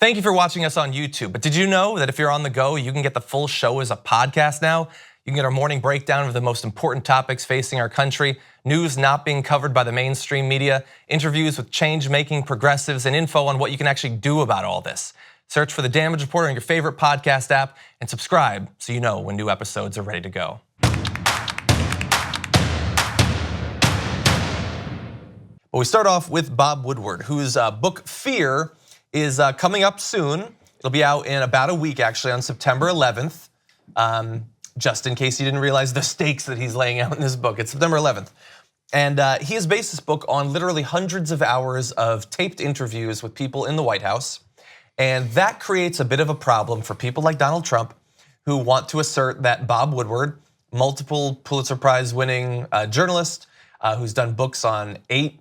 Thank you for watching us on YouTube. But did you know that if you're on the go, you can get the full show as a podcast now? You can get our morning breakdown of the most important topics facing our country, news not being covered by the mainstream media, interviews with change-making progressives, and info on what you can actually do about all this. Search for The Damage Report on your favorite podcast app and subscribe so you know when new episodes are ready to go. Well, we start off with Bob Woodward, whose book Fear is coming up soon. It'll be out in about a week, actually, on September 11th. Just in case you didn't realize the stakes that he's laying out in this book, it's September 11th. And he has based this book on literally hundreds of hours of taped interviews with people in the White House. And that creates a bit of a problem for people like Donald Trump, who want to assert that Bob Woodward, multiple Pulitzer Prize winning journalist, who's done books on 8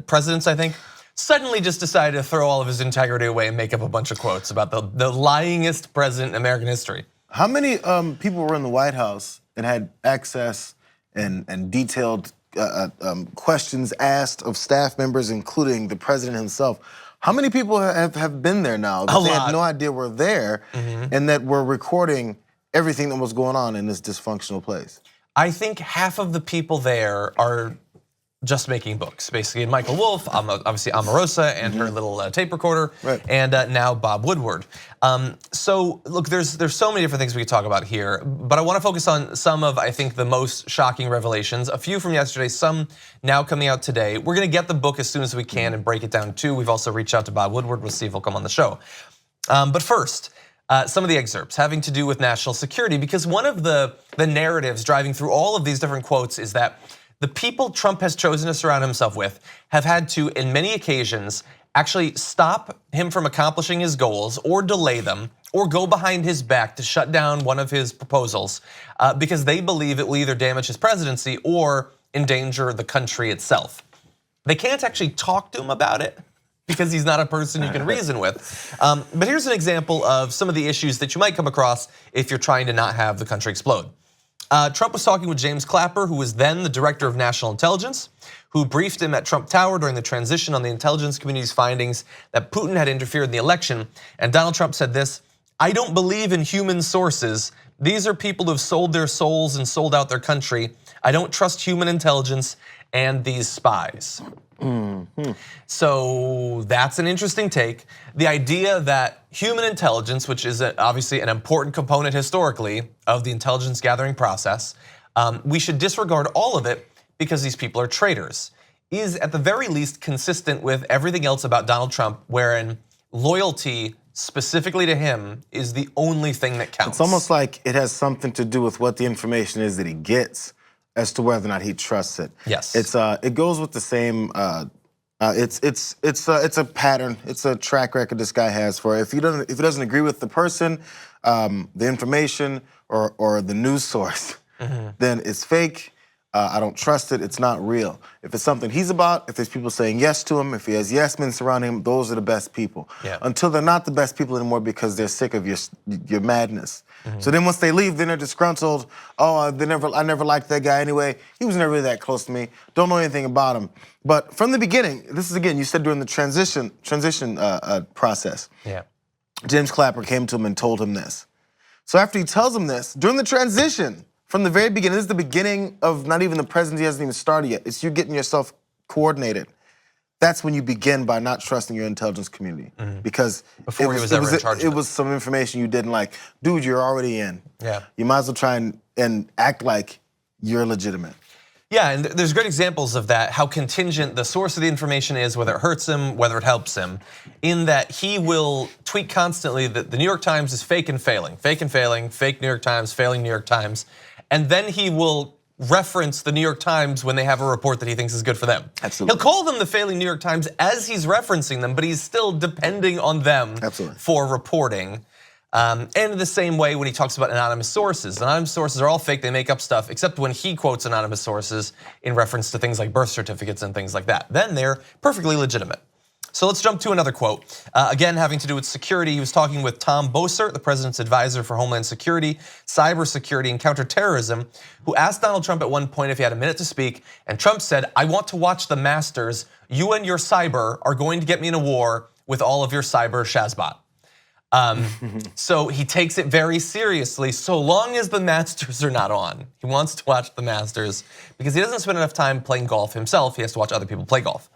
presidents, I think, suddenly just decided to throw all of his integrity away and make up a bunch of quotes about the lyingest president in American history. How many people were in the White House and had access and detailed questions asked of staff members, including the president himself? How many people have been there now that they had no idea were there and that were recording everything that was going on in this dysfunctional place? I think half of the people there are just making books, basically. And Michael Wolff, obviously Omarosa and her little tape recorder, right. And now Bob Woodward. So look, there's so many different things we could talk about here, but I want to focus on some of, I think, the most shocking revelations. A few from yesterday, some now coming out today. We're gonna get the book as soon as we can and break it down too. We've also reached out to Bob Woodward. We'll see if he'll come on the show. But first, some of the excerpts having to do with national security, because one of the narratives driving through all of these different quotes is that the people Trump has chosen to surround himself with have had to, in many occasions, actually stop him from accomplishing his goals or delay them or go behind his back to shut down one of his proposals because they believe it will either damage his presidency or endanger the country itself. They can't actually talk to him about it because he's not a person you can reason with. But here's an example of some of the issues that you might come across if you're trying to not have the country explode. Trump was talking with James Clapper, who was then the director of national intelligence, who briefed him at Trump Tower during the transition on the intelligence community's findings that Putin had interfered in the election. And Donald Trump said this: "I don't believe in human sources. These are people who have sold their souls and sold out their country. I don't trust human intelligence and these spies." So that's an interesting take. The idea that human intelligence, which is obviously an important component historically of the intelligence gathering process, we should disregard all of it because these people are traitors, is at the very least consistent with everything else about Donald Trump, wherein loyalty specifically to him is the only thing that counts. It's almost like it has something to do with what the information is that he gets as to whether or not he trusts it. Yes, it goes with the same. It's a pattern. It's a track record this guy has for if he doesn't agree with the person, the information, or the news source, then it's fake. I don't trust it. It's not real. If it's something he's about, if there's people saying yes to him, if he has yes men surrounding him, those are the best people. Yeah. Until they're not the best people anymore because they're sick of your madness. So then once they leave, then they're disgruntled. Oh, I never liked that guy anyway. He was never really that close to me. Don't know anything about him. But from the beginning, this is again, you said during the transition process. Yeah. James Clapper came to him and told him this. So after he tells him this, during the transition, from the very beginning, this is the beginning of not even the presidency hasn't even started yet. It's you getting yourself coordinated. That's when you begin by not trusting your intelligence community because before he was ever in charge of it was some information you didn't like. Dude, you're already in. Yeah. You might as well try and act like you're legitimate. Yeah, and there's great examples of that, how contingent the source of the information is, whether it hurts him, whether it helps him, in that he will tweet constantly that the New York Times is fake and failing, fake New York Times, failing New York Times, and then he will reference the New York Times when they have a report that he thinks is good for them. Absolutely. He'll call them the failing New York Times as he's referencing them, but he's still depending on them for reporting. And in the same way when he talks about anonymous sources. Anonymous sources are all fake, they make up stuff, except when he quotes anonymous sources in reference to things like birth certificates and things like that. Then they're perfectly legitimate. So let's jump to another quote. Again, having to do with security. He was talking with Tom Bossert, the president's advisor for Homeland Security, Cybersecurity, and Counterterrorism, who asked Donald Trump at one point if he had a minute to speak, and Trump said, "I want to watch the Masters. You and your cyber are going to get me in a war with all of your cyber shazbot. So he takes it very seriously so long as the Masters are not on. He wants to watch the Masters because he doesn't spend enough time playing golf himself. He has to watch other people play golf.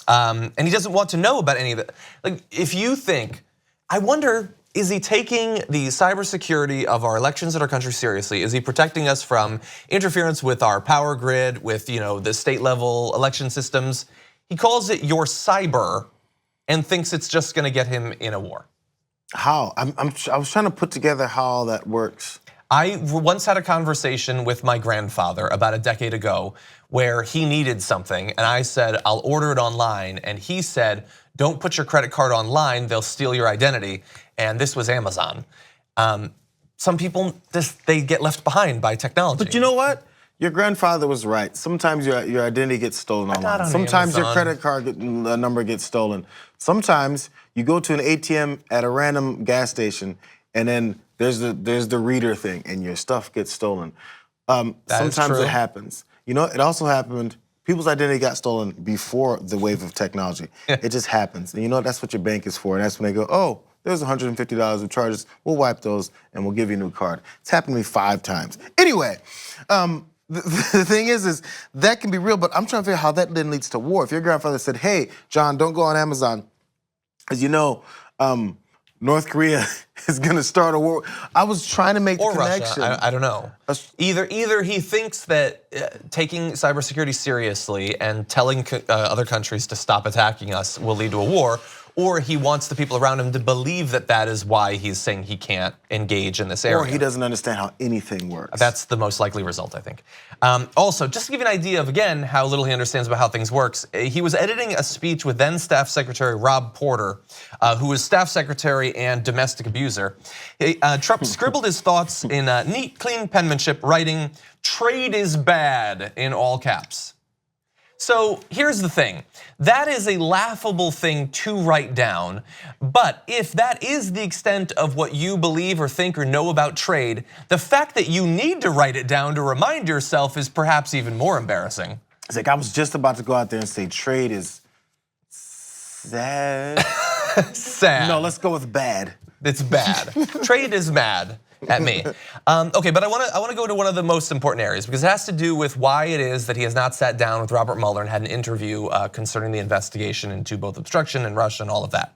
And he doesn't want to know about any of it. Like, if you think, I wonder, is he taking the cybersecurity of our elections in our country seriously? Is he protecting us from interference with our power grid, with the state level election systems? He calls it your cyber and thinks it's just gonna get him in a war. How? I was trying to put together how all that works. I once had a conversation with my grandfather about a decade ago where he needed something and I said, I'll order it online. And he said, don't put your credit card online, they'll steal your identity. And this was Amazon. Some people, they get left behind by technology. But you know what? Your grandfather was right. Sometimes your identity gets stolen online. Sometimes your credit card number gets stolen. Sometimes you go to an ATM at a random gas station and then there's the reader thing and your stuff gets stolen. Sometimes it happens. It also happened, people's identity got stolen before the wave of technology. It just happens. And that's what your bank is for. And that's when they go, oh, there's $150 of charges. We'll wipe those and we'll give you a new card. It's happened to me 5 times. Anyway, the thing is that can be real, but I'm trying to figure out how that then leads to war. If your grandfather said, hey, John, don't go on Amazon, as you know, North Korea is gonna start a war. I was trying to make the connection. Russia, I don't know. Either he thinks that taking cybersecurity seriously and telling other countries to stop attacking us will lead to a war, or he wants the people around him to believe that that is why he's saying he can't engage in this area. Or he doesn't understand how anything works. That's the most likely result, I think. Also, just to give you an idea of, again, how little he understands about how things works, he was editing a speech with then Staff Secretary Rob Porter, who was Staff Secretary and domestic abuser. Trump scribbled his thoughts in neat, clean penmanship, writing, "Trade is bad," in all caps. So here's the thing, that is a laughable thing to write down, but if that is the extent of what you believe or think or know about trade, the fact that you need to write it down to remind yourself is perhaps even more embarrassing. It's like I was just about to go out there and say trade is sad. Sad. No, let's go with bad. It's bad. Trade is mad at me. Okay, but I want to go to one of the most important areas because it has to do with why it is that he has not sat down with Robert Mueller and had an interview concerning the investigation into both obstruction and Russia and all of that.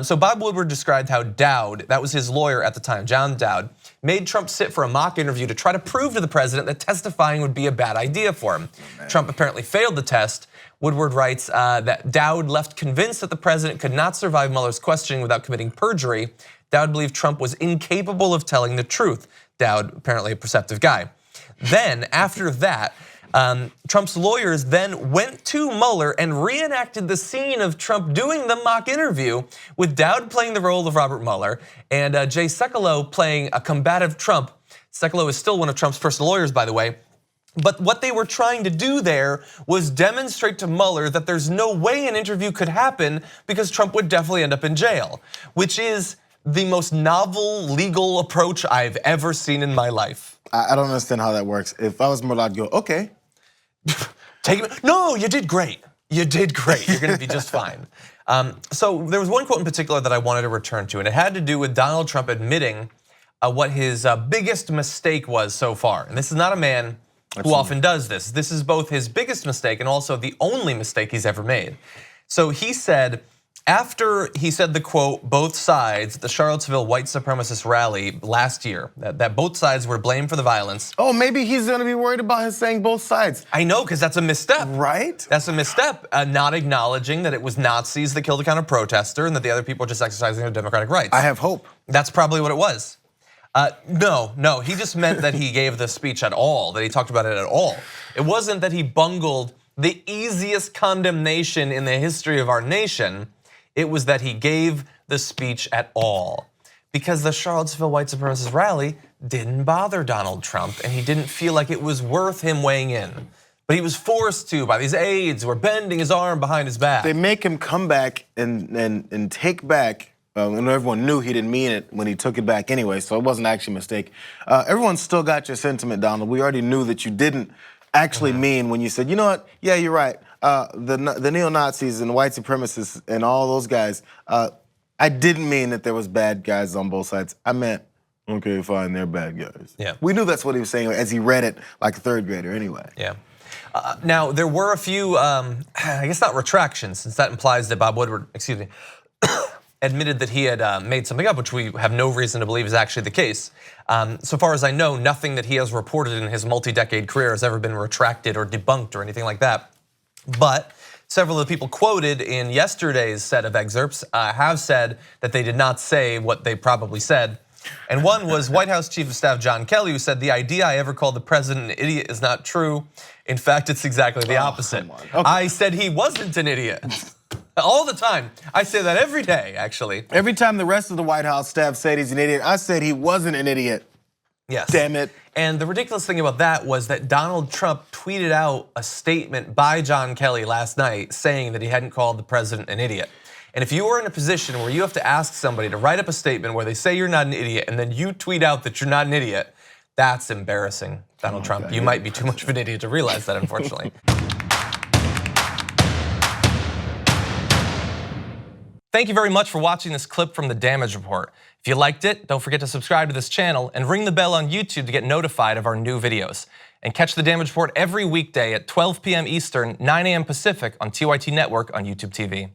So Bob Woodward described how Dowd, that was his lawyer at the time, John Dowd, made Trump sit for a mock interview to try to prove to the president that testifying would be a bad idea for him. Trump apparently failed the test. Woodward writes that Dowd left convinced that the president could not survive Mueller's questioning without committing perjury. Dowd believed Trump was incapable of telling the truth. Dowd, apparently a perceptive guy. Then, after that, Trump's lawyers then went to Mueller and reenacted the scene of Trump doing the mock interview, with Dowd playing the role of Robert Mueller and Jay Sekulow playing a combative Trump. Sekulow is still one of Trump's personal lawyers, by the way. But what they were trying to do there was demonstrate to Mueller that there's no way an interview could happen because Trump would definitely end up in jail, which is the most novel legal approach I've ever seen in my life. I don't understand how that works. If I was Mueller, I'd go, okay. Take it. No, you did great. You did great. You're gonna be just fine. So there was one quote in particular that I wanted to return to, and it had to do with Donald Trump admitting what his biggest mistake was so far. And this is not a man who often does this. This is both his biggest mistake and also the only mistake he's ever made. So he said, after he said the quote, both sides, the Charlottesville white supremacist rally last year, that both sides were blamed for the violence. Oh, maybe he's gonna be worried about him saying both sides. I know, because that's a misstep. Right? That's a misstep, not acknowledging that it was Nazis that killed a counter protester and that the other people were just exercising their democratic rights. I have hope. That's probably what it was. No, he just meant that he gave the speech at all, that he talked about it at all. It wasn't that he bungled the easiest condemnation in the history of our nation. It was that he gave the speech at all. Because the Charlottesville white supremacist rally didn't bother Donald Trump and he didn't feel like it was worth him weighing in. But he was forced to by these aides who were bending his arm behind his back. They make him come back and take back, and everyone knew he didn't mean it when he took it back anyway, so it wasn't actually a mistake. Everyone still got your sentiment, Donald. We already knew that you didn't actually mean when you said, you know what, yeah, you're right. the neo-Nazis and the white supremacists and all those guys, I didn't mean that there was bad guys on both sides. I meant, okay, fine, they're bad guys. Yeah. We knew that's what he was saying as he read it like a third grader anyway. Yeah. Now, there were a few, I guess not retractions, since that implies that Bob Woodward, admitted that he had made something up, which we have no reason to believe is actually the case. So far as I know, nothing that he has reported in his multi-decade career has ever been retracted or debunked or anything like that. But several of the people quoted in yesterday's set of excerpts have said that they did not say what they probably said. And one was White House Chief of Staff John Kelly, who said, "The idea I ever called the president an idiot is not true. In fact, it's exactly the opposite. Okay. I said he wasn't an idiot." All the time. I say that every day, actually. Every time the rest of the White House staff said he's an idiot, I said he wasn't an idiot. Yes. Damn it. And the ridiculous thing about that was that Donald Trump tweeted out a statement by John Kelly last night saying that he hadn't called the president an idiot. And if you were in a position where you have to ask somebody to write up a statement where they say you're not an idiot and then you tweet out that you're not an idiot, that's embarrassing, Donald Trump. You might be too much of an idiot to realize that, unfortunately. Thank you very much for watching this clip from The Damage Report. If you liked it, don't forget to subscribe to this channel and ring the bell on YouTube to get notified of our new videos. And catch The Damage Report every weekday at 12 p.m. Eastern, 9 a.m. Pacific on TYT Network on YouTube TV.